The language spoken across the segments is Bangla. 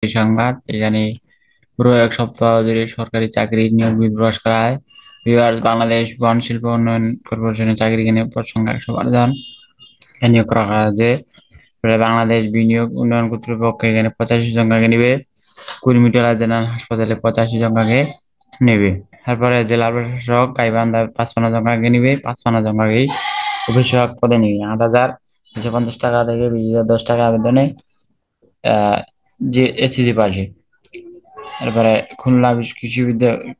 এই সংবাদ এখানে পুরো এক সপ্তাহ ধরে সরকারি চাকরি নিয়োগ প্রকাশ করা হয়। বাংলাদেশ বন শিল্প উন্নয়ন কর্পোরেশনের চাকরি এখানে সংখ্যা 112 জন নিয়োগ করা হয়েছে। বাংলাদেশ বিনিয়োগ উন্নয়ন কর্তৃপক্ষ এখানে 85 জন কাকে নিবে। কুড়িমিটার জেনারেল হাসপাতালে 85 জন কাকে নেবে। তারপরে জেলা প্রশাসক গাইবান্ধা 55 জন কাকে নিবে, 55 জন কাকেই অফিসক পদে নিবে। 8,250 টাকা থেকে 20,010 টাকা আবেদনে যে এসএসসি পাশে। এরপরে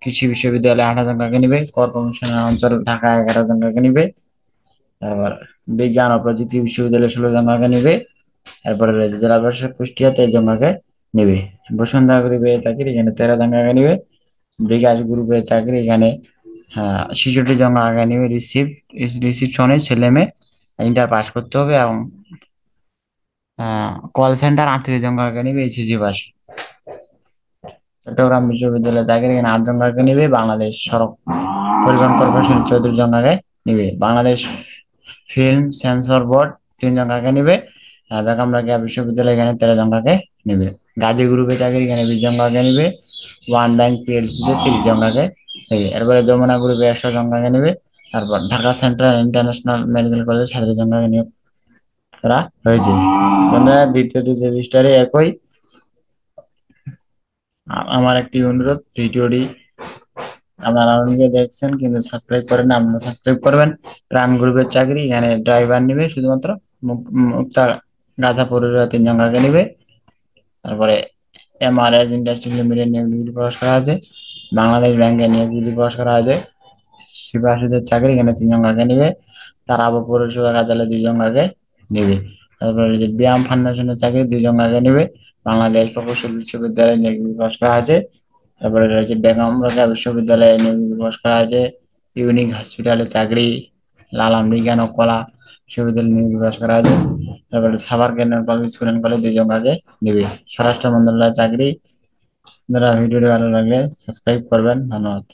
কৃষি বিশ্ববিদ্যালয়ে 8,000 টাকা নিবে। কর কমিশনের অঞ্চল ঢাকা 11 জন টাকা নিবে। তারপর বিজ্ঞান ও প্রযুক্তি বিশ্ববিদ্যালয়ে 16 জন টাকা নিবে। এরপরে রয়েছে জেলা প্রশাসক কুষ্টিয়া 23 জন টাকা নিবে। বসুন্ধরা গ্রুপে চাকরি এখানে 13 জন টাকা নিবে। বিকাশ গ্রুপে চাকরি এখানে 66 জন টাকা নিবে। রিসিপশনে ছেলে মেয়ে ইন্টার পাস করতে হবে এবং কল সেন্টার 38 জন টাকা নিবে এইচএসসি পাস। চট্টগ্রাম বিশ্ববিদ্যালয়ের চাকরি এখানে 8 জন কাকে নিবে। বাংলাদেশ সড়ক পরিবহন কর্পোরেশন 34 জন কাকে নিবে। বাংলাদেশ ফিল্ম সেন্সর বোর্ড 3 জন কাকে নিবে। বেগম রোকেয়া বিশ্ববিদ্যালয় এখানে 13 জন কাকে নিবে। গাজী গ্রুপে চাকরি এখানে 20 জন কাকে নিবে। ওয়ান ব্যাংক পিএলসি তে 30 জন কাকে নিবে। এরপরে যমুনা গ্রুপে 100 জন কাকে নিবে। তারপর ঢাকা সেন্ট্রাল ইন্টারন্যাশনাল মেডিকেল কলেজে 37 জন কাকে নিয়োগ করা হয়েছে। বন্ধুরা, দ্বিতীয় পৃষ্ঠারে একই। আমার একটি অনুরোধ, ভিডিওটি আপনারা অনেকে দেখছেন কিন্তু সাবস্ক্রাইব করেন না, আপনারা সাবস্ক্রাইব করবেন। প্রাণ গ্রুপের চাকরি এখানে ড্রাইভার নিবে শুধুমাত্র। মুক্তা গাছাপুরের 3 জন কাকে নিবে। তারপরে এমআরএস ইন্ডাস্ট্রি লিমিটেড নিয়োগ বিধি প্রকাশ করা আছে। বাংলাদেশ ব্যাংকে নিয়োগ বিধি প্রকাশ করা আছে। শিবাশিদের চাকরি এখানে 3 জন কাকে নিবে। তারাবো পৌরসভা কার্যালয়ে 2 জন কাকে নিবে। তারপরে যে ব্যায়াম ফাউন্ডেশনের চাকরি 2 জন কাকে নিবে। বাংলাদেশ প্রকৌশল বিশ্ববিদ্যালয়ে নিয়োগ বিধি প্রকাশ করা আছে। তারপরে রয়েছে বেগম রোকেয়া বিশ্ববিদ্যালয়ে নিয়োগ বিধি প্রকাশ করা আছে। ইউনিক হসপিটালে চাকরি লালন বিজ্ঞান ও কলা বিশ্ববিদ্যালয়ে নিয়োগ বিধি প্রকাশ করা আছে। তারপরে সাভার কেন্দ্র কলেজ স্কুল অ্যান্ড কলেজ 2 জন কাকে নিবে। স্বরাষ্ট্র মন্ত্রণালয়ের চাকরি। আপনারা ভিডিওটি ভালো লাগলে সাবস্ক্রাইব করবেন। ধন্যবাদ।